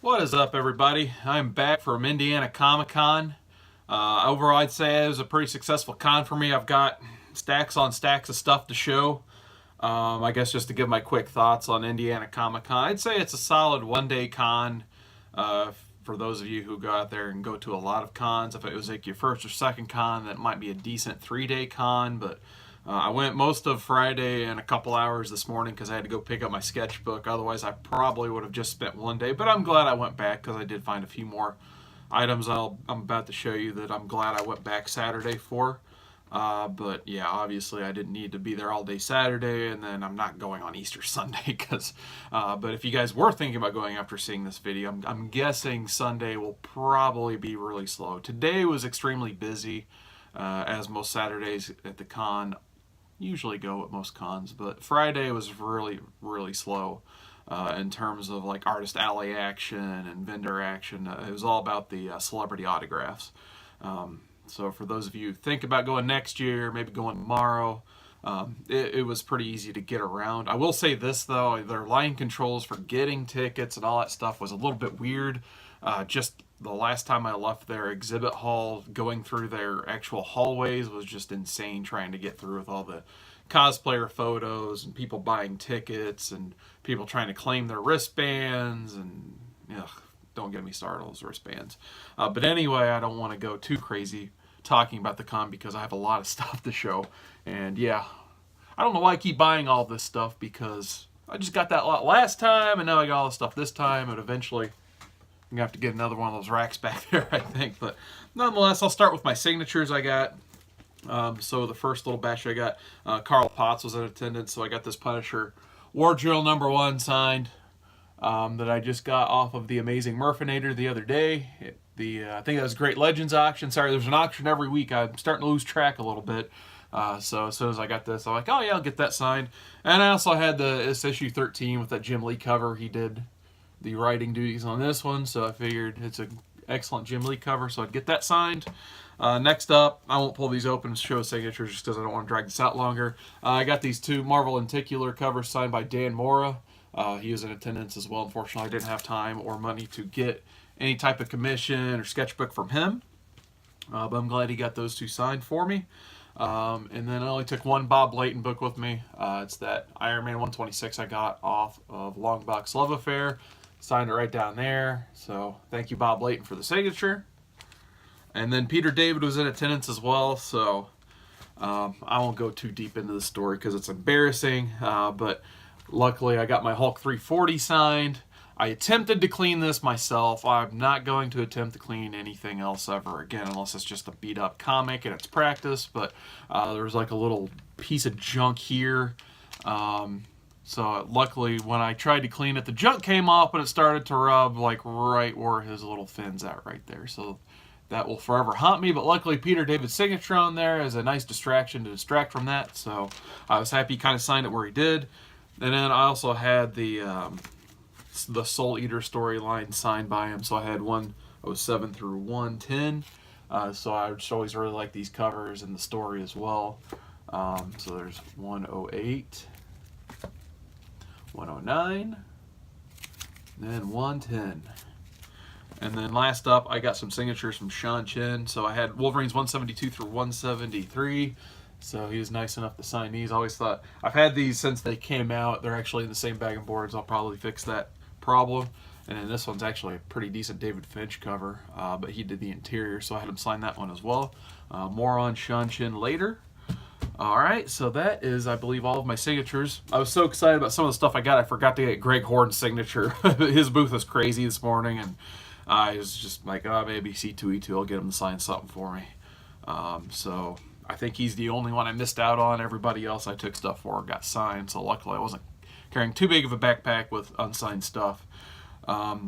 What is up, everybody? I'm back from Indiana Comic Con. Overall, I'd say it was a pretty successful con for me. I've got stacks on stacks of stuff to show. I guess just to give my quick thoughts on Indiana Comic Con, I'd say it's a solid one-day con. For those of you who go out there and go to a lot of cons, if it was like your first or second con, that might be a decent 3-day con. But I went most of Friday and a couple hours this morning because I had to go pick up my sketchbook. Otherwise, I probably would have just spent one day. But I'm glad I went back because I did find a few more items I'm about to show you that I'm glad I went back Saturday for. But yeah, obviously I didn't need to be there all day Saturday, and then I'm not going on Easter Sunday because. But if you guys were thinking about going after seeing this video, I'm guessing Sunday will probably be really slow. Today was extremely busy, as most Saturdays at the con usually go at most cons, but Friday was really slow. In terms of like artist alley action and vendor action, it was all about the celebrity autographs. So for those of you who think about going next year, maybe going tomorrow, it was pretty easy to get around. I will say this though, their line controls for getting tickets and all that stuff was a little bit weird. Just the last time I left their exhibit hall, going through their actual hallways was just insane trying to get through with all the cosplayer photos and people buying tickets and people trying to claim their wristbands and ugh, don't get me started on those wristbands. But anyway, I don't want to go too crazy talking about the con because I have a lot of stuff to show. And yeah, I don't know why I keep buying all this stuff because I just got that lot last time and now I got all this stuff this time, and eventually I'm gonna have to get another one of those racks back there, I think. But nonetheless, I'll start with my signatures I got. So the first little batch I got, Carl Potts was in attendance, so I got this Punisher War Drill #1 signed that I just got off of the Amazing Murfinator the other day. I think that was Great Legends auction. Sorry, there's an auction every week. I'm starting to lose track a little bit. So as soon as I got this, I'm like, oh yeah, I'll get that signed. And I also had this issue 13 with that Jim Lee cover. He did the writing duties on this one, so I figured it's an excellent Jim Lee cover, so I'd get that signed. Next up, I won't pull these open and show signatures just because I don't want to drag this out longer. I got these two Marvel Lenticular covers signed by Dan Mora. He was in attendance as well. Unfortunately, I didn't have time or money to get any type of commission or sketchbook from him. But I'm glad he got those two signed for me. And then I only took one Bob Layton book with me. It's that Iron Man 126 I got off of Long Box Love Affair. Signed it right down there. So thank you, Bob Layton, for the signature. And then Peter David was in attendance as well. So I won't go too deep into the story because it's embarrassing. But luckily, I got my Hulk 340 signed. I attempted to clean this myself. I'm not going to attempt to clean anything else ever again unless it's just a beat up comic and it's practice. But there was like a little piece of junk here. So luckily, when I tried to clean it, the junk came off and it started to rub like right where his little fin's at right there. So that will forever haunt me. But luckily, Peter David's signature on there is a nice distraction to distract from that. So I was happy he kind of signed it where he did. And then I also had the Soul Eater storyline signed by him. So I had 107 through 110. So I just always really like these covers and the story as well. So there's 108, 109, and then 110. And then last up, I got some signatures from Sean Chen. So I had Wolverines 172 through 173. So he was nice enough to sign these. I always thought, I've had these since they came out. They're actually in the same bag of boards. I'll probably fix that problem. And then this one's actually a pretty decent David Finch cover, but he did the interior, so I had him sign that one as well. More on Sean Chen later. Alright, so that is, I believe, all of my signatures. I was so excited about some of the stuff I got, I forgot to get Greg Horn's signature. His booth was crazy this morning, and I was just like, oh, maybe C2E2 will get him to sign something for me. So I think he's the only one I missed out on. Everybody else I took stuff for got signed, so luckily I wasn't carrying too big of a backpack with unsigned stuff. I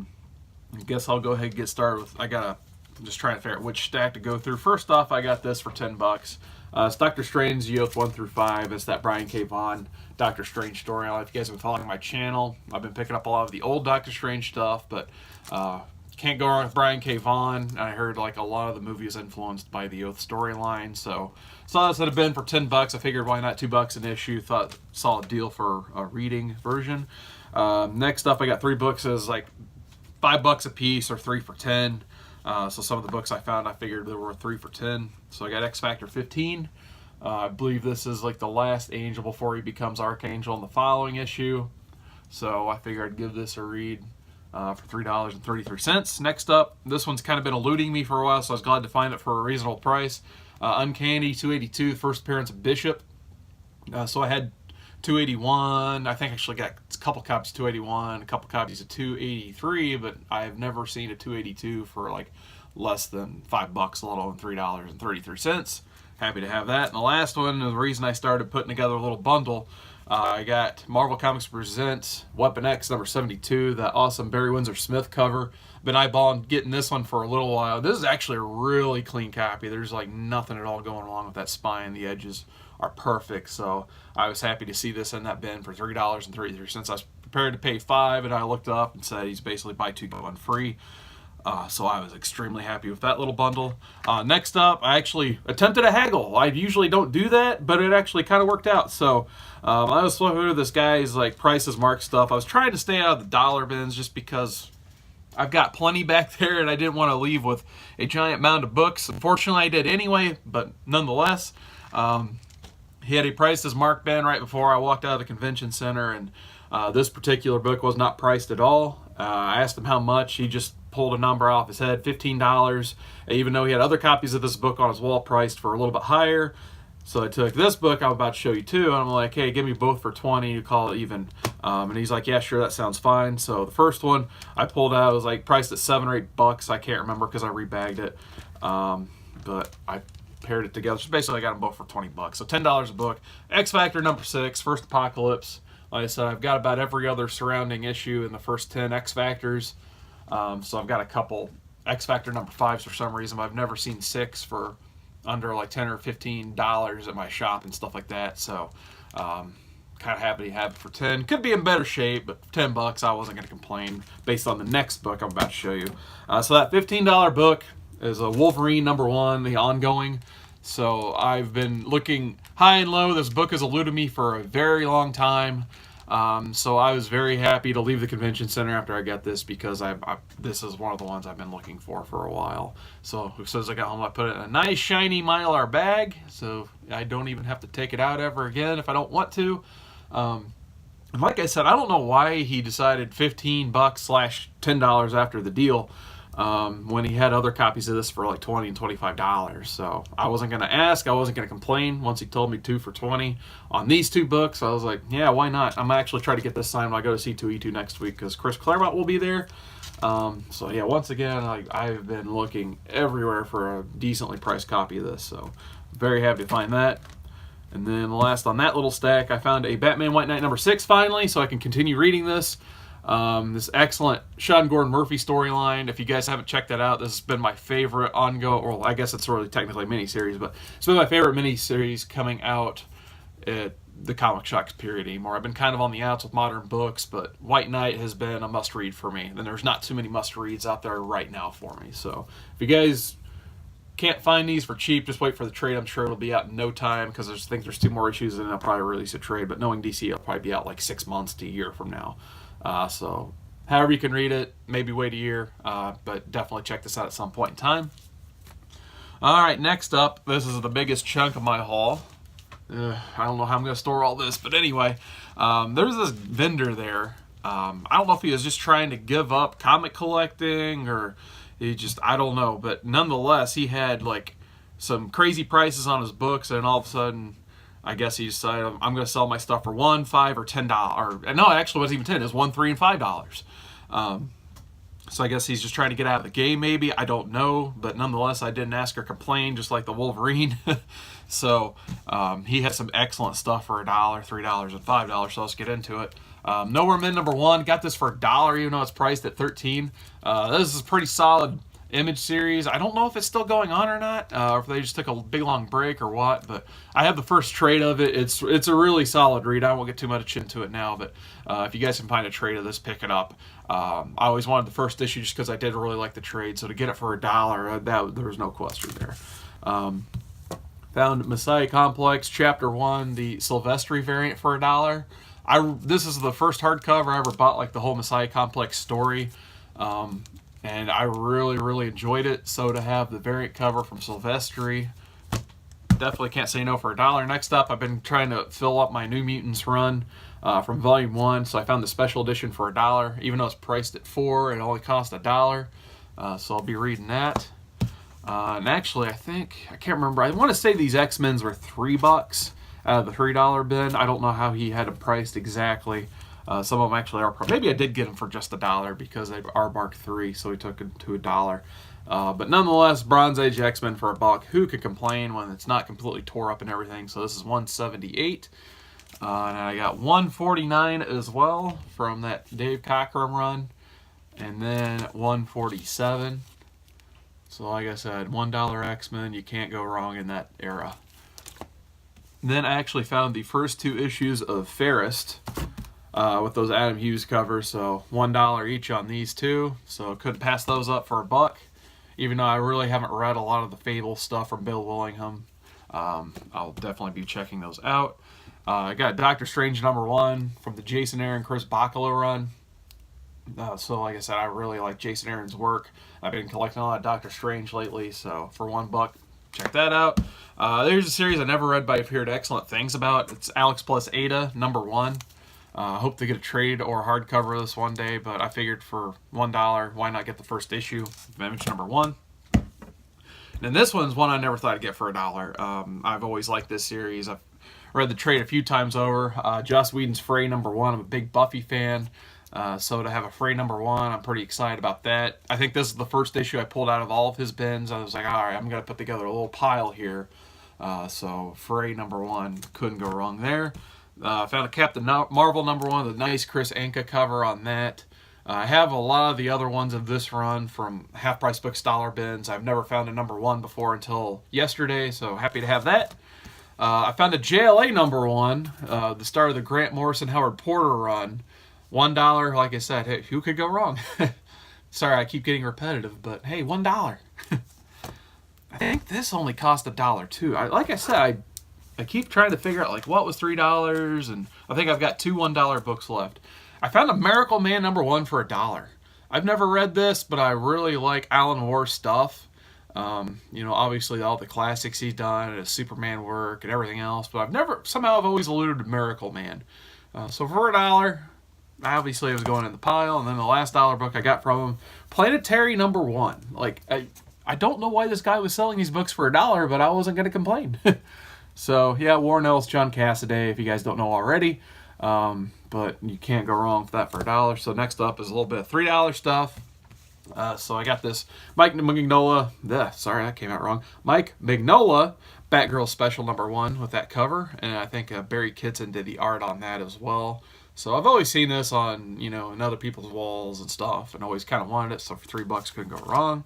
guess I'll go ahead and get started with, I'm just trying to figure out which stack to go through. First off, I got this for $10. It's Doctor Strange, Yoth 1 through 5. It's that Brian K. Vaughan Doctor Strange storyline. If you guys have been following my channel, I've been picking up a lot of the old Doctor Strange stuff, but can't go wrong with Brian K. Vaughan. I heard like a lot of the movie is influenced by the Yoth storyline, so saw this had been for $10. I figured why not $2 an issue. Thought solid deal for a reading version. Next up, I got 3 books as like $5 a piece or 3 for 10. So some of the books I found, I figured they were 3 for 10. So I got X Factor 15. I believe this is like the last Angel before he becomes Archangel in the following issue. So I figured I'd give this a read for $3.33. Next up, this one's kind of been eluding me for a while, so I was glad to find it for a reasonable price. Uncanny 282, the first appearance of Bishop. So I had 281. I think I actually got a couple copies of 281, a couple copies of 283, but I have never seen a 282 for like less than $5, let alone $3.33. Happy to have that. And the last one, the reason I started putting together a little bundle, I got Marvel Comics Presents Weapon X number 72, that awesome Barry Windsor Smith cover. Been eyeballing getting this one for a little while. This is actually a really clean copy. There's like nothing at all going along with that spine. The edges are perfect, so I was happy to see this in that bin for $3.33. I was prepared to pay $5, and I looked up and said he's basically buy two, get one free. So I was extremely happy with that little bundle. Next up, I actually attempted a haggle. I usually don't do that, but it actually kind of worked out. So I was flipping through this guy's like prices marked stuff. I was trying to stay out of the dollar bins just because I've got plenty back there, and I didn't want to leave with a giant mound of books. Unfortunately, I did anyway, but nonetheless, he had a prices marked bin right before I walked out of the convention center, and this particular book was not priced at all. I asked him how much. He just pulled a number off his head, $15, even though he had other copies of this book on his wall priced for a little bit higher. So I took this book I'm about to show you too, and I'm like, hey, give me both for 20, you call it even. And he's like, yeah, sure, that sounds fine. So the first one I pulled out was like priced at $7 or $8. I can't remember because I rebagged it. But I paired it together. So basically I got them both for $20. So $10 a book. X Factor number 6, First Apocalypse. Like I said, I've got about every other surrounding issue in the first 10 X Factors. So I've got a couple X Factor number 5s for some reason, but I've never seen 6 for under like $10 or $15 at my shop and stuff like that. So kind of happy to have it for 10. Could be in better shape, but for $10 I wasn't going to complain based on the next book I'm about to show you. So that $15 book is a Wolverine number 1, the ongoing. So I've been looking high and low. This book has eluded me for a very long time. So I was very happy to leave the convention center after I got this because this is one of the ones I've been looking for a while. So as soon as I got home, I put it in a nice shiny Mylar bag, so I don't even have to take it out ever again if I don't want to. And like I said, I don't know why he decided $15 / $10 after the deal. When he had other copies of this for like $20 and $25. So I wasn't going to ask, I wasn't going to complain once he told me 2 for $20 on these 2 books. I was like, yeah, why not? I'm actually trying to get this signed when I go to C2E2 next week because Chris Claremont will be there. So yeah, once again, I've been looking everywhere for a decently priced copy of this. So very happy to find that. And then last on that little stack, I found a Batman White Knight number 6 finally, so I can continue reading this. This excellent Sean Gordon Murphy storyline. If you guys haven't checked that out, this has been my favorite ongoing, well, I guess it's really technically a miniseries, but it's been my favorite miniseries coming out at the Comic Shocks period anymore. I've been kind of on the outs with modern books, but White Knight has been a must-read for me. And there's not too many must-reads out there right now for me. So if you guys can't find these for cheap, just wait for the trade. I'm sure it'll be out in no time because I think there's 2 more issues and I'll probably release a trade. But knowing DC, it'll probably be out like 6 months to a year from now. So however you can read it, maybe wait a year, but definitely check this out at some point in time. Alright, next up, this is the biggest chunk of my haul. I don't know how I'm going to store all this, but anyway, there's this vendor there. I don't know if he was just trying to give up comic collecting or he just, I don't know, but nonetheless, he had like some crazy prices on his books, and all of a sudden, I guess he decided I'm going to sell my stuff for $1, $5, or $10. Or no, it actually wasn't even $10. It was $1, $3, and $5. So I guess he's just trying to get out of the game, maybe. I don't know, but nonetheless, I didn't ask or complain, just like the Wolverine. So he had some excellent stuff for $1, $3, and $5. So let's get into it. Nowhere Men number 1. Got this for $1, even though it's priced at $13. This is a pretty solid Image series. I don't know if it's still going on or not, or if they just took a big long break or what, but I have the first trade of it. It's a really solid read. I won't get too much into it now, but if you guys can find a trade of this, pick it up. I always wanted the first issue just because I did really like the trade, so to get it for $1, there was no question there. Found Messiah Complex Chapter 1, the Silvestri variant for $1. This is the first hardcover I ever bought, like the whole Messiah Complex story. And I really enjoyed it. So to have the variant cover from Silvestri, definitely can't say no for $1. Next up, I've been trying to fill up my New Mutants run from Volume 1, so I found the special edition for $1. Even though it's priced at $4, it only cost $1. So I'll be reading that. And actually, I can't remember. I want to say these X-Men's were $3 out of the $3 bin. I don't know how he had them priced exactly. Some of them actually are. Maybe I did get them for just $1 because they are Mark III, so we took them to $1. But nonetheless, Bronze Age X-Men for $1. Who could complain when it's not completely tore up and everything? So this is 178. And I got 149 as well from that Dave Cockrum run. And then 147. So like I said, $1 X-Men, you can't go wrong in that era. Then I actually found the first 2 issues of Fairest with those Adam Hughes covers. So $1 each on these 2. So couldn't pass those up for $1. Even though I really haven't read a lot of the Fable stuff from Bill Willingham. I'll definitely be checking those out. I got Doctor Strange #1 from the Jason Aaron, Chris Bachalo run. So like I said, I really like Jason Aaron's work. I've been collecting a lot of Doctor Strange lately, so for $1, check that out. There's a series I never read but I've heard excellent things about. It's Alex plus Ada #1. Hope to get a trade or a hardcover of this one day, but I figured for $1, why not get the first issue of Image #1. And this one's one I never thought I'd get for $1. I've always liked this series. I've read the trade a few times over. Joss Whedon's Frey #1. I'm a big Buffy fan. So to have a Frey #1, I'm pretty excited about that. I think this is the first issue I pulled out of all of his bins. I was like, all right, I'm going to put together a little pile here. So Frey #1, couldn't go wrong there. I found a Captain Marvel #1, the nice Chris Anka cover on that. I have a lot of the other ones of this run from Half Price Books dollar bins. I've never found a #1 before until yesterday, so happy to have that. I found a JLA #1, the start of the Grant Morrison Howard Porter run. $1, like I said, hey, who could go wrong? Sorry, I keep getting repetitive, but hey, $1. I think this only cost $1 too. Like I said, I keep trying to figure out like what was $3, and I think I've got 2 $1 books left. I found a Miracle Man #1 for $1. I've never read this, but I really like Alan Moore's stuff. You know, obviously all the classics he's done, his Superman work and everything else, but I've always alluded to Miracle Man. So for $1, obviously it was going in the pile, and then the last $1 book I got from him, Planetary #1. Like, I don't know why this guy was selling these books for $1, but I wasn't going to complain. So, yeah, Warren Ellis, John Cassaday, if you guys don't know already. But you can't go wrong with that for $1. So next up is a little bit of $3 stuff. So I got this Mike Mignola, sorry, that came out wrong. Mike Mignola Batgirl Special #1 with that cover. And I think Barry Kitson did the art on that as well. So I've always seen this on, you know, in other people's walls and stuff, and always kind of wanted it, so for $3 couldn't go wrong.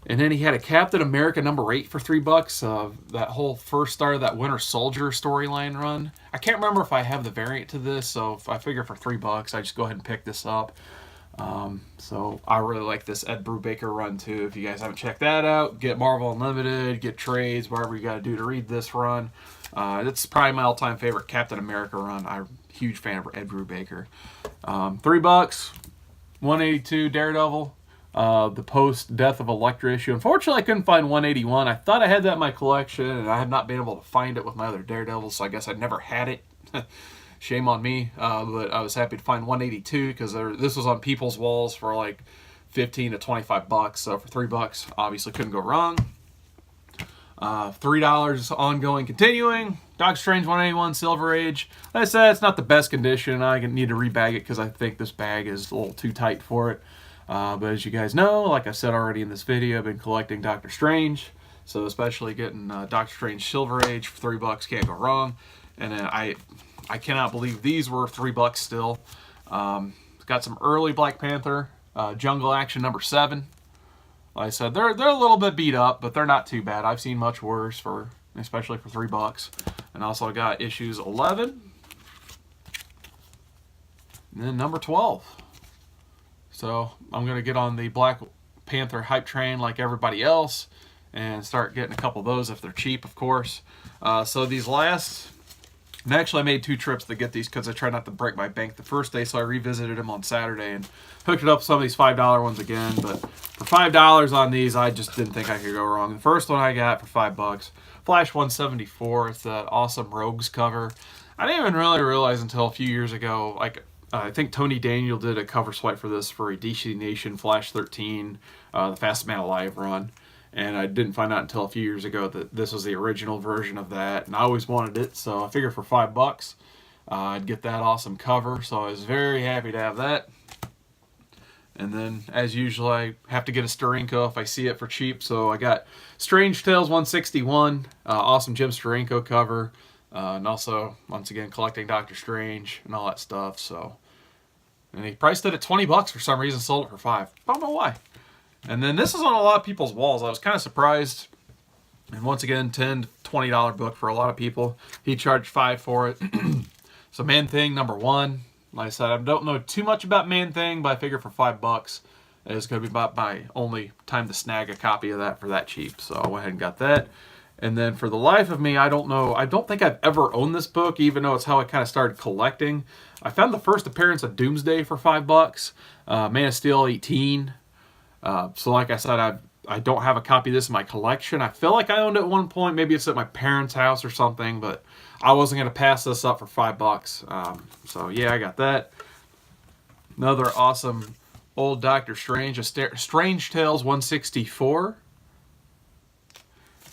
And then he had a Captain America #8 for $3. That whole first start of that Winter Soldier storyline run. I can't remember if I have the variant to this, so if I figure for $3, I just go ahead and pick this up. So I really like this Ed Brubaker run too. If you guys haven't checked that out, get Marvel Unlimited, get trades, whatever you got to do to read this run. It's probably my all-time favorite Captain America run. I'm a huge fan of Ed Brubaker. $3, 182 Daredevil, the post-death of Elektra issue. Unfortunately, I couldn't find 181. I thought I had that in my collection, and I have not been able to find it with my other Daredevils, so I guess I never had it. Shame on me, but I was happy to find 182 because this was on people's walls for like $15 to $25. So for $3, obviously couldn't go wrong. $3 ongoing, continuing. Doctor Strange 181 Silver Age. Like I said, it's not the best condition. I need to rebag it because I think this bag is a little too tight for it. But as you guys know, like I said already in this video, I've been collecting Doctor Strange. So especially getting Doctor Strange Silver Age for $3 can't go wrong. And then I cannot believe these were $3 still. Got some early Black Panther, Jungle Action #7. Like I said, they're a little bit beat up, but they're not too bad. I've seen much worse, especially for $3. And also got issues 11, and then number 12. So I'm gonna get on the Black Panther hype train like everybody else, and start getting a couple of those if they're cheap, of course. So these last And actually, I made 2 trips to get these because I tried not to break my bank the first day, so I revisited them on Saturday and hooked it up with some of these $5 ones again. But for $5 on these, I just didn't think I could go wrong. The first one I got for $5, Flash 174. It's that awesome Rogues cover. I didn't even really realize until a few years ago, like, I think Tony Daniel did a cover swipe for this for a DC Nation Flash 13, the Fastest Man Alive run. And I didn't find out until a few years ago that this was the original version of that. And I always wanted it, so I figured for $5, I'd get that awesome cover. So I was very happy to have that. And then, as usual, I have to get a Steranko if I see it for cheap. So I got Strange Tales 161, awesome Jim Steranko cover. And also, once again, collecting Doctor Strange and all that stuff. So, and he priced it at $20 for some reason, sold it for $5. I don't know why. And then this is on a lot of people's walls. I was kind of surprised. And once again, $10 to $20 book for a lot of people. He charged $5 for it. So Man-Thing #1. Like I said, I don't know too much about Man-Thing, but I figure for $5, it's going to be about my only time to snag a copy of that for that cheap. So I went ahead and got that. And then for the life of me, I don't know. I don't think I've ever owned this book, even though it's how I kind of started collecting. I found the first appearance of Doomsday for $5. Man of Steel 18. So like I said, I don't have a copy of this in my collection. I feel like I owned it at one point. Maybe it's at my parents' house or something, but I wasn't going to pass this up for $5. So yeah, I got that. Another awesome old Doctor Strange, Strange Tales 164.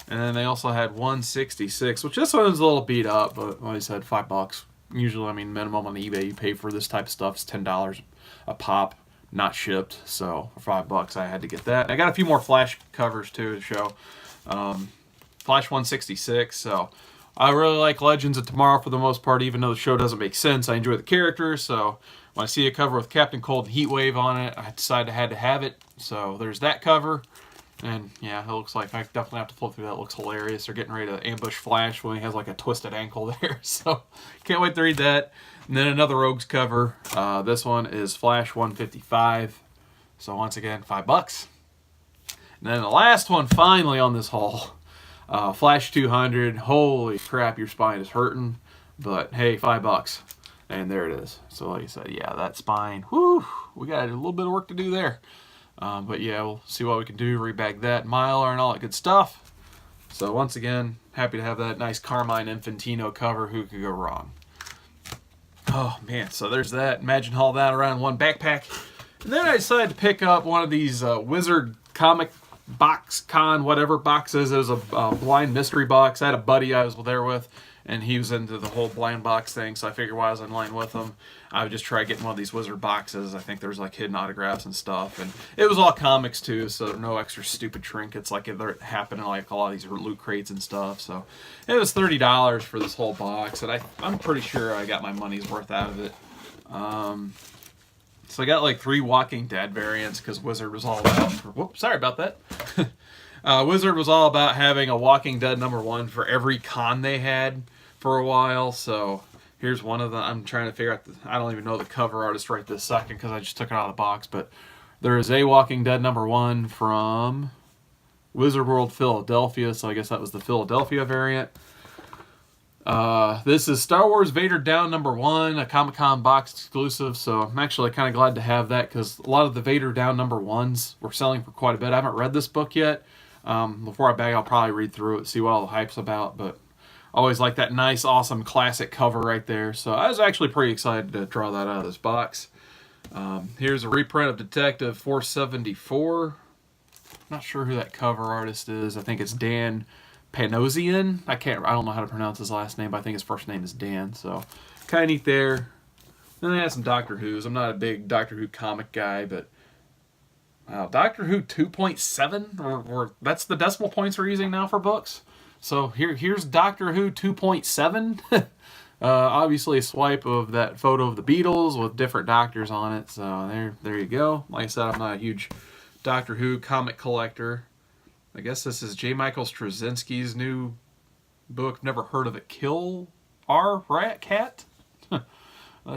And then they also had 166, which this one's a little beat up, but like I said, $5. Usually, I mean, minimum on eBay you pay for this type of stuff is $10 a pop, not shipped. So for $5, I had to get that. I got a few more Flash covers too to show. Flash 166. So I really like Legends of Tomorrow for the most part, even though the show doesn't make sense. I enjoy the characters. So when I see a cover with Captain Cold and Heatwave on it, I decided I had to have it. So there's that cover. And yeah, it looks like I definitely have to flip through that. It looks hilarious. They're getting ready to ambush Flash when he has like a twisted ankle there. So can't wait to read that. And then another Rogues cover. This one is Flash 155. So once again, $5. And then the last one finally on this haul. Flash 200. Holy crap, your spine is hurting. But hey, $5. And there it is. So like I said, yeah, that spine. Whew, we got a little bit of work to do there. But yeah, we'll see what we can do, rebag that, Mylar and all that good stuff. So once again, happy to have that nice Carmine Infantino cover. Who could go wrong? Oh man, so there's that. Imagine haul that around one backpack. And then I decided to pick up one of these Wizard comic box con whatever boxes. It was a blind mystery box. I had a buddy I was there with, and he was into the whole blind box thing, so I figured while I was in line with him, I would just try getting one of these Wizard boxes. I think there's like hidden autographs and stuff, and it was all comics too, so no extra stupid trinkets like it happened in like a lot of these loot crates and stuff. So it was $30 for this whole box, and I'm pretty sure I got my money's worth out of it. So I got like 3 Walking Dead variants because Wizard was all about. Whoops, sorry about that. Wizard was all about having a Walking Dead #1 for every con they had for a while. So here's one of them. I'm trying to figure out. I don't even know the cover artist right this second because I just took it out of the box. But there is a Walking Dead #1 from Wizard World Philadelphia. So I guess that was the Philadelphia variant. This is Star Wars Vader Down #1, a Comic-Con box exclusive, so I'm actually kind of glad to have that because a lot of the Vader Down #1s were selling for quite a bit. I haven't read this book yet. Before I bag, I'll probably read through it, see what all the hype's about, but I always like that nice, awesome, classic cover right there, so I was actually pretty excited to draw that out of this box. Here's a reprint of Detective 474. Not sure who that cover artist is. I think it's Dan Panosian. I don't know how to pronounce his last name, but I think his first name is Dan. So kind of neat there. Then they had some Doctor Who's. I'm not a big Doctor Who comic guy, but Doctor Who 2.7, or that's the decimal points we're using now for books. So here's Doctor Who 2.7. Obviously a swipe of that photo of the Beatles with different doctors on it. So there you go. Like I said, I'm not a huge Doctor Who comic collector. I guess this is J. Michael Straczynski's new book. Never heard of it. Kill Our Rat Cat? I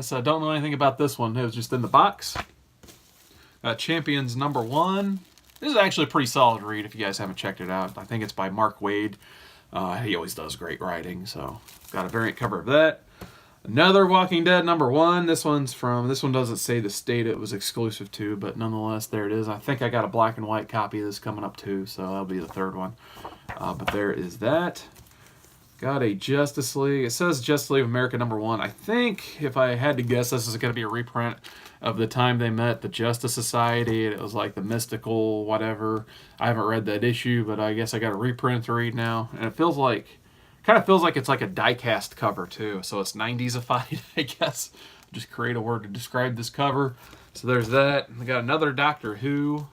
don't know anything about this one. It was just in the box. Champions #1. This is actually a pretty solid read if you guys haven't checked it out. I think it's by Mark Waid. He always does great writing, so got a variant cover of that. Another Walking Dead #1. This one doesn't say the state it was exclusive to, but nonetheless, there it is. I think I got a black and white copy of this coming up too, so that'll be the third one. But there is that. Got a Justice League. It says Justice League of America #1. I think, if I had to guess, this is going to be a reprint of the time they met the Justice Society. It was like the mystical whatever. I haven't read that issue, but I guess I got a reprint to read now. And it kind of feels like it's like a die-cast cover too. So it's 90s-ified, I guess. Just create a word to describe this cover. So there's that. We got another Doctor Who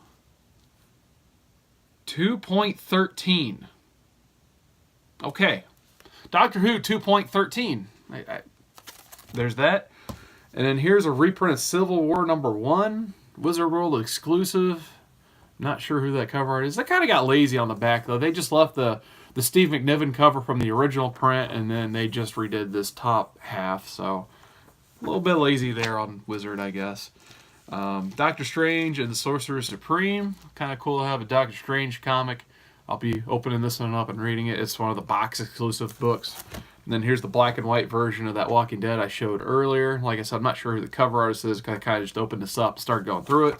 2.13. Okay. Doctor Who 2.13. There's that. And then here's a reprint of Civil War #1. Wizard World exclusive. Not sure who that cover art is. They kind of got lazy on the back, though. They just left the Steve McNiven cover from the original print, and then they just redid this top half. So a little bit lazy there on Wizard, I guess. Doctor Strange and the Sorcerer Supreme. Kind of cool to have a Doctor Strange comic. I'll be opening this one up and reading it. It's one of the box exclusive books. And then here's the black and white version of that Walking Dead I showed earlier. Like I said, I'm not sure who the cover artist is. I kind of just opened this up and started going through it.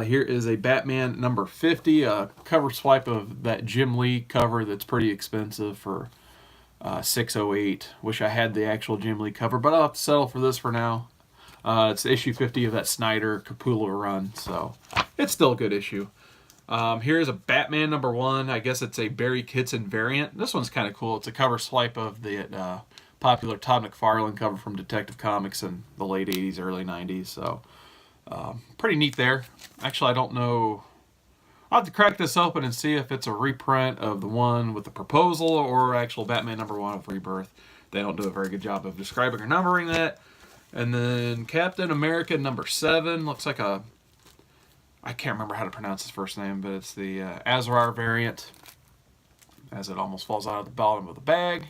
Here is a Batman #50, a cover swipe of that Jim Lee cover that's pretty expensive for $6.08. Wish I had the actual Jim Lee cover, but I'll have to settle for this for now. It's issue 50 of that Snyder Capullo run, so it's still a good issue. Here's a Batman #1. I guess it's a Barry Kitson variant. This one's kind of cool. It's a cover swipe of the popular Todd McFarlane cover from Detective Comics in the late 80s, early 90s. So pretty neat there. Actually, I don't know. I'll have to crack this open and see if it's a reprint of the one with the proposal or actual Batman #1 of Rebirth. They don't do a very good job of describing or numbering that. And then Captain America #7. Looks like I can't remember how to pronounce his first name, but it's the Azrar variant, as it almost falls out of the bottom of the bag.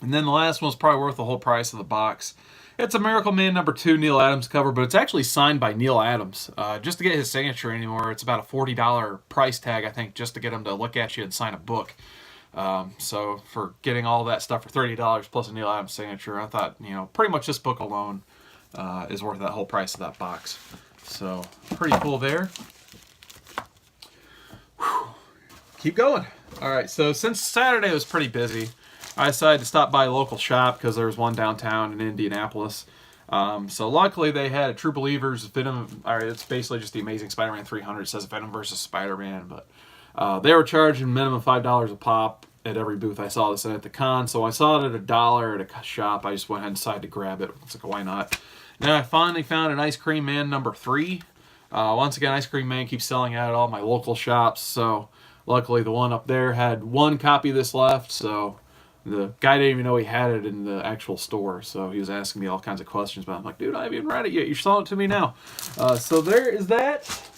And then the last one's probably worth the whole price of the box. It's a Miracle Man #2 Neil Adams cover, but it's actually signed by Neil Adams. Just to get his signature anymore, it's about a $40 price tag, I think, just to get him to look at you and sign a book. So for getting all that stuff for $30 plus a Neil Adams signature, I thought, pretty much this book alone is worth that whole price of that box. So, pretty cool there. Whew. Keep going. Alright, so since Saturday was pretty busy, I decided to stop by a local shop because there was one downtown in Indianapolis. So luckily they had a True Believers Venom. Alright, it's basically just the Amazing Spider-Man 300. It says Venom versus Spider-Man, but they were charging minimum $5 a pop at every booth I saw this at the con. So I saw it at $1 at a shop. I just went ahead and decided to grab it. It's like, why not? Then I finally found an Ice Cream Man #3. Once again, Ice Cream Man keeps selling out at all my local shops, so luckily the one up there had one copy of this left, so the guy didn't even know he had it in the actual store, so he was asking me all kinds of questions, but I'm like, dude, I haven't even read it yet. You're selling it to me now. So there is that.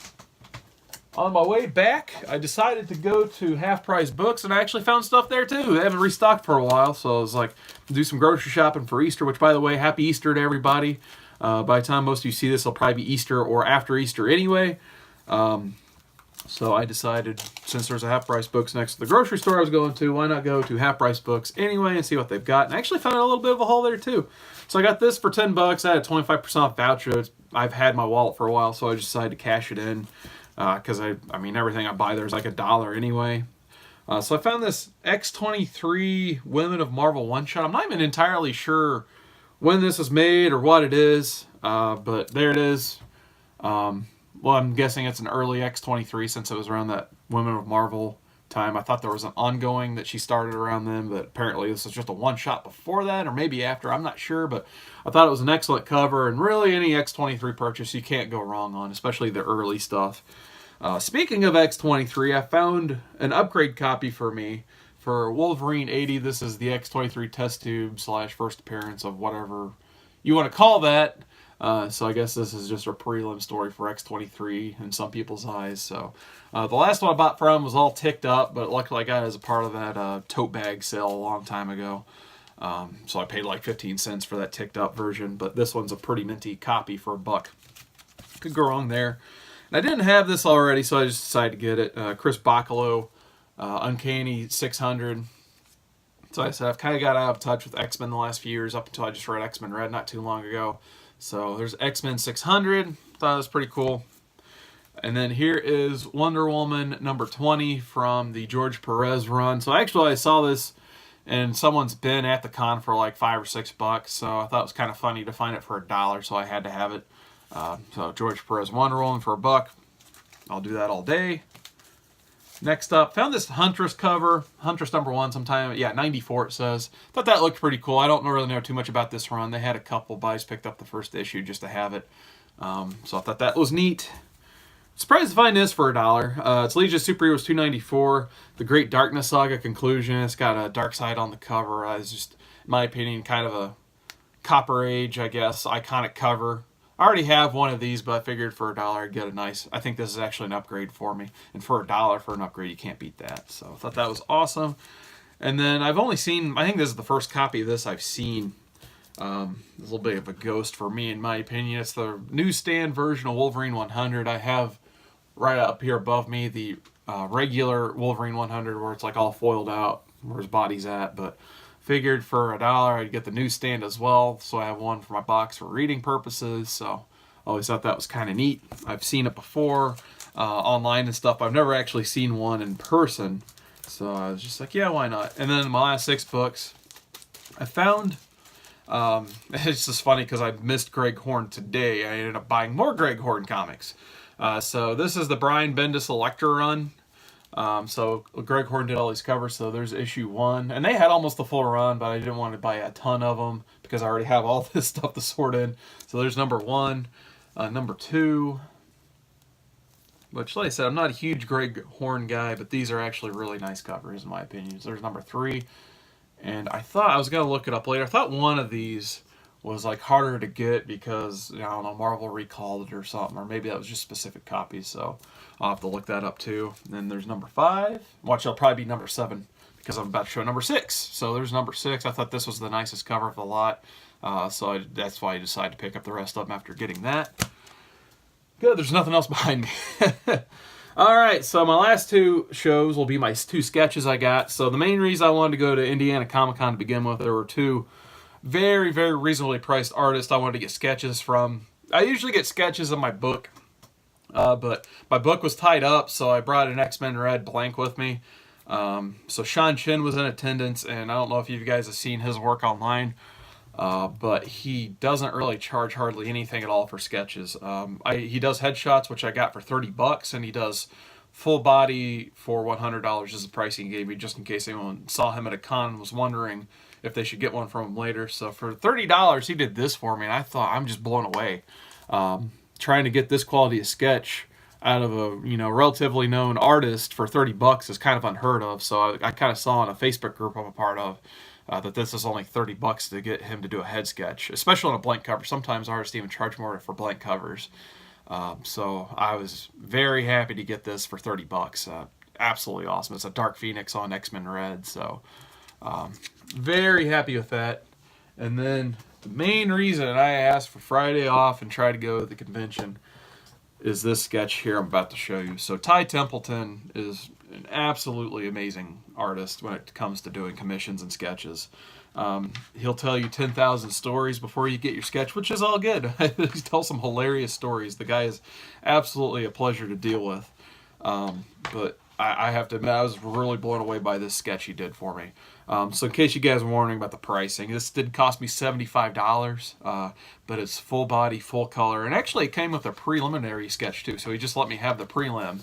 On my way back, I decided to go to Half Price Books, and I actually found stuff there too. They haven't restocked for a while, so I was like, do some grocery shopping for Easter, which, by the way, happy Easter to everybody. By the time most of you see this, it'll probably be Easter or after Easter anyway. So I decided, since there's a Half Price Books next to the grocery store I was going to, why not go to Half Price Books anyway and see what they've got. And I actually found a little bit of a haul there too. So I got this for $10. I had a 25% off voucher. I've had my wallet for a while, so I just decided to cash it in. Because I mean, everything I buy there's like $1 anyway. So I found this X-23 Women of Marvel one-shot. I'm not even entirely sure when this was made or what it is, but there it is. Well, I'm guessing it's an early X-23 since it was around that Women of Marvel time. I thought there was an ongoing that she started around then, but apparently this was just a one-shot before that, or maybe after. I'm not sure, but I thought it was an excellent cover, and really any X-23 purchase you can't go wrong on, especially the early stuff. Speaking of X-23, I found an upgrade copy for me for Wolverine 80. This is the X-23 test tube / first appearance of whatever you want to call that. So I guess this is just a prelim story for X-23 in some people's eyes. So the last one I bought from was all ticked up, but luckily I got it as a part of that tote bag sale a long time ago. So I paid like 15 cents for that ticked up version, but this one's a pretty minty copy for $1. Could go wrong there. And I didn't have this already, so I just decided to get it. Chris Bachalo Uncanny 600. So I said I've kind of got out of touch with X-Men the last few years up until I just read X-Men Red not too long ago. So there's X-Men 600. Thought it was pretty cool. And then here is Wonder Woman number 20 from the George Perez run. So actually I saw this and someone's been at the con for like $5 or $6. So I thought it was kind of funny to find it for $1. So I had to have it. So George Perez Wonder Woman for $1. I'll do that all day. Next up, found this Huntress cover. Huntress number 1 sometime. Yeah, 94 it says. Thought that looked pretty cool. I don't really know too much about this run. They had a couple buys, picked up the first issue just to have it. So I thought that was neat. Surprised to find this for $1. It's Legion of Superheroes 294. The Great Darkness Saga conclusion. It's got a Darkseid on the cover. It's just, in my opinion, kind of a Copper Age, I guess, iconic cover. I already have one of these, but I figured for $1 I'd get a nice... I think this is actually an upgrade for me. And for $1 for an upgrade, you can't beat that. So I thought that was awesome. And then I've only seen... I think this is the first copy of this I've seen. A little bit of a ghost for me, in my opinion. It's the newsstand version of Wolverine 100. I have right up here above me the regular Wolverine 100 where it's like all foiled out where his body's at. But figured for $1 I'd get the newsstand as well, so I have one for my box for reading purposes. So I always thought that was kind of neat. I've seen it before online and stuff. I've never actually seen one in person, so I was just like, yeah, why not? And then my last 6 books I found. It's just funny because I missed Greg Horn today. I ended up buying more Greg Horn comics. So this is the Brian Bendis Electra run. So Greg Horn did all these covers, so there's issue 1. And they had almost the full run, but I didn't want to buy a ton of them because I already have all this stuff to sort in. So there's number 1. Number 2, which, like I said, I'm not a huge Greg Horn guy, but these are actually really nice covers in my opinion. So there's number 3. And I thought, I was going to look it up later, I thought one of these was like harder to get because, I don't know, Marvel recalled it or something, or maybe that was just specific copies, so I'll have to look that up too. And then there's number 5. Watch, it'll probably be number 7 because I'm about to show number 6. So there's number 6. I thought this was the nicest cover of the lot, so that's why I decided to pick up the rest of them after getting that. Good, there's nothing else behind me. Alright, so my last 2 shows will be my 2 sketches I got. So the main reason I wanted to go to Indiana Comic-Con to begin with, there were 2 very, very reasonably priced artists I wanted to get sketches from. I usually get sketches of my book, but my book was tied up, so I brought an X-Men Red blank with me. So Sean Chin was in attendance, and I don't know if you guys have seen his work online, but he doesn't really charge hardly anything at all for sketches. He does headshots, which I got for $30, and he does full body for $100 is the price he gave me, just in case anyone saw him at a con and was wondering if they should get one from him later. So for $30, he did this for me, and I thought, I'm just blown away. Trying to get this quality of sketch out of a relatively known artist for $30 is kind of unheard of. So I kind of saw in a Facebook group I'm a part of that this is only $30 to get him to do a head sketch, especially on a blank cover. Sometimes artists even charge more for blank covers. So I was very happy to get this for $30. Absolutely awesome. It's a Dark Phoenix on X-Men Red, so very happy with that. And then the main reason I asked for Friday off and tried to go to the convention is this sketch here I'm about to show you. So Ty Templeton is an absolutely amazing artist when it comes to doing commissions and sketches. He'll tell you 10,000 stories before you get your sketch, which is all good. He tells some hilarious stories. The guy is absolutely a pleasure to deal with. But I have to admit, I was really blown away by this sketch he did for me. So in case you guys were wondering about the pricing, this did cost me $75, but it's full body, full color. And actually it came with a preliminary sketch too, so he just let me have the prelim.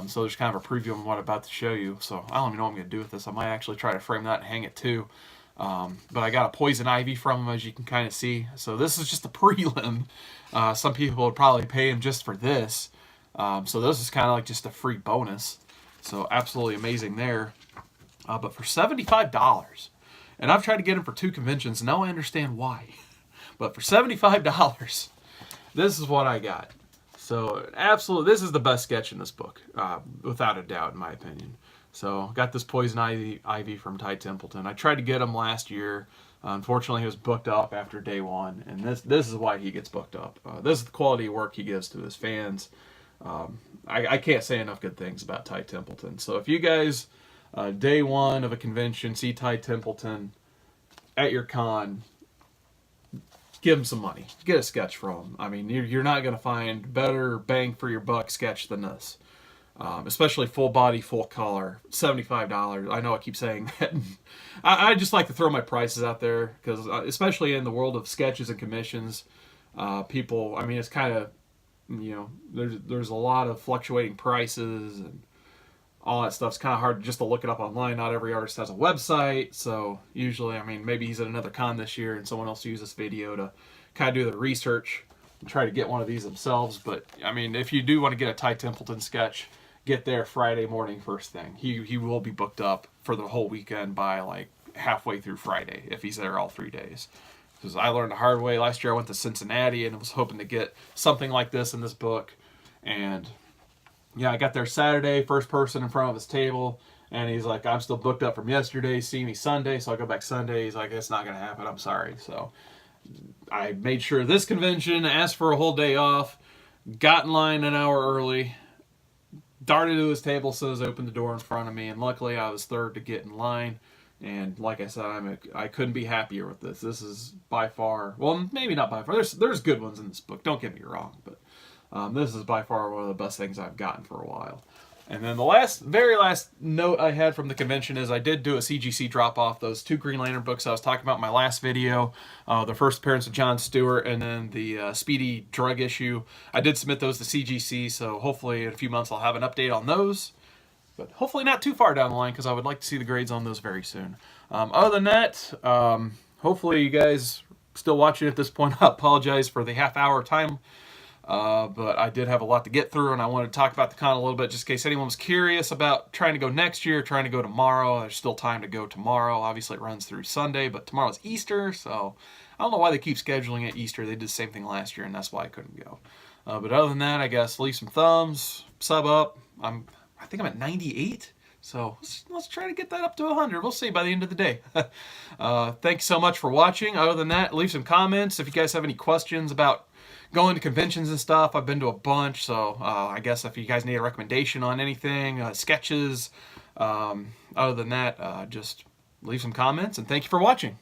So there's kind of a preview of what I'm about to show you. So I don't even know what I'm going to do with this. I might actually try to frame that and hang it too. But I got a Poison Ivy from him, as you can kind of see. So this is just a prelim. Some people would probably pay him just for this. So this is kind of like just a free bonus. So absolutely amazing there. But for $75, and I've tried to get him for 2 conventions, now I understand why. But for $75, this is what I got. So absolutely, this is the best sketch in this book, without a doubt, in my opinion. So got this Poison Ivy from Ty Templeton. I tried to get him last year. Unfortunately, he was booked up after day 1, and this is why he gets booked up. This is the quality of work he gives to his fans. I can't say enough good things about Ty Templeton. So if you guys, day one of a convention, see Ty Templeton at your con, give him some money. Get a sketch from him. I mean, you're not going to find better bang for your buck sketch than this. Especially full body, full color, $75. I know I keep saying that. I just like to throw my prices out there because, especially in the world of sketches and commissions, people. I mean, it's kind of, there's a lot of fluctuating prices and all that stuff's kind of hard just to look it up online. Not every artist has a website, so usually, I mean, maybe he's at another con this year and someone else used this video to kind of do the research and try to get one of these themselves. But I mean, if you do want to get a Ty Templeton sketch, get there Friday morning first thing. He will be booked up for the whole weekend by like halfway through Friday if he's there all 3 days. Because I learned the hard way. Last year I went to Cincinnati and was hoping to get something like this in this book. And yeah, I got there Saturday, first person in front of his table. And he's like, I'm still booked up from yesterday. See me Sunday. So I go back Sunday. He's like, it's not going to happen. I'm sorry. So I made sure this convention, asked for a whole day off, got in line an hour early, darted to his table, so he opened the door in front of me, and luckily I was third to get in line. And like I said, I couldn't be happier with this. This is by far, well, maybe not by far. There's good ones in this book. Don't get me wrong, but this is by far one of the best things I've gotten for a while. And then the very last note I had from the convention is I did do a CGC drop-off, those 2 Green Lantern books I was talking about in my last video, the first appearance of John Stewart, and then the Speedy drug issue. I did submit those to CGC, so hopefully in a few months I'll have an update on those. But hopefully not too far down the line, because I would like to see the grades on those very soon. Other than that, hopefully you guys still watching at this point. I apologize for the half-hour time. But I did have a lot to get through, and I wanted to talk about the con a little bit just in case anyone was curious about trying to go next year, trying to go tomorrow. There's still time to go tomorrow. Obviously, it runs through Sunday, but tomorrow's Easter, so I don't know why they keep scheduling it Easter. They did the same thing last year, and that's why I couldn't go. But other than that, I guess leave some thumbs, sub up. I think I'm at 98. So let's try to get that up to 100. We'll see by the end of the day. Thanks so much for watching. Other than that, leave some comments if you guys have any questions about going to conventions and stuff. I've been to a bunch, so I guess if you guys need a recommendation on anything, sketches, other than that, just leave some comments, and thank you for watching.